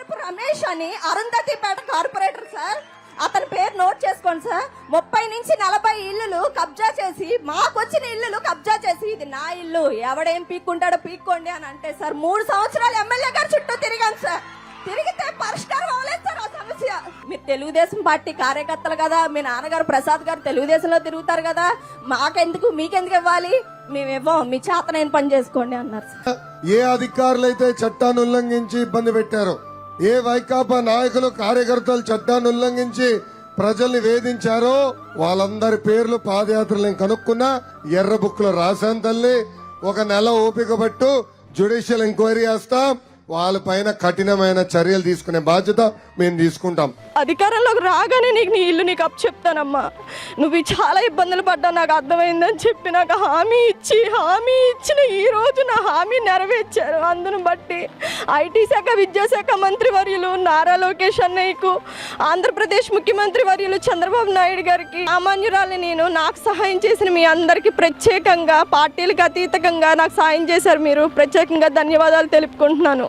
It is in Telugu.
చింతలపు రమేష్ అని అరుంధతిపేట కార్పొరేటర్ సార్. అతని పేరు నోట్ చేసుకోండి సార్. 30 నుంచి 40 ఇల్లులు కబ్జా చేసి, మాకొచ్చిన ఇల్లులు కబ్జా చేసి, ఇది నా ఇల్లు, ఎవడేం పీక్కుంటాడో పీక్కోండి అని అంటే సార్ 3 సంవత్సరాలు ఎమ్మెల్యే గారు చుట్టూ తిరిగాను సార్. తిరిగితే పరిష్కారం అవ్వలేదు సార్ ఆ సమస్య. మీరు తెలుగుదేశం పార్టీ కార్యకర్తలు కదా, మీ నాన్నగారు ప్రసాద్ గారు తెలుగుదేశంలో తిరుగుతారు కదా, మాకెందుకు మీకెందుకు ఇవ్వాలి, మేము ఇవ్వం, మీ చేతనైన పని చేసుకోండి అన్నారు సార్. ఏ అధికారులు అయితే చట్టాన్ని ఉల్లంఘించి ఇబ్బంది పెట్టారో, ఏ వైకాపా నాయకులు కార్యకర్తలు చట్టాన్ని ఉల్లంఘించి ప్రజల్ని వేధించారో వాళ్ళందరి పేర్లు పాదయాత్రలను కనుక్కున్నా ఎర్ర బుక్ లో రాశాను తల్లి. 1 నెల ఓపిక పట్టు, జ్యుడిషియల్ ఎంక్వైరీ చేస్తాం, వాళ్ళపైన కఠినమైన చర్యలు తీసుకునే బాధ్యత మేము తీసుకుంటాం. అధికారంలోకి రాగానే నీ ఇల్లు నీకు అప్పు చెప్తానమ్మా, నువ్వు చాలా ఇబ్బందులు పడ్డా నాకు అర్థమైందని చెప్పి నాకు హామీ ఇచ్చిన ఈ రోజు నా హామీ నెరవేర్చారు. అందును బట్టి ఐటీ శాఖ, విద్యాశాఖ మంత్రి వర్యులు నారా లోకేష్ అన్నయ్యకు, ఆంధ్రప్రదేశ్ ముఖ్యమంత్రి వర్యులు చంద్రబాబు నాయుడు గారికి, సామాన్యురాలు నేను, నాకు సహాయం చేసిన మీ అందరికీ ప్రత్యేకంగా, పార్టీలకు అతీతంగా నాకు సాయం చేశారు. మీరు ప్రత్యేకంగా ధన్యవాదాలు తెలుపుకుంటున్నాను.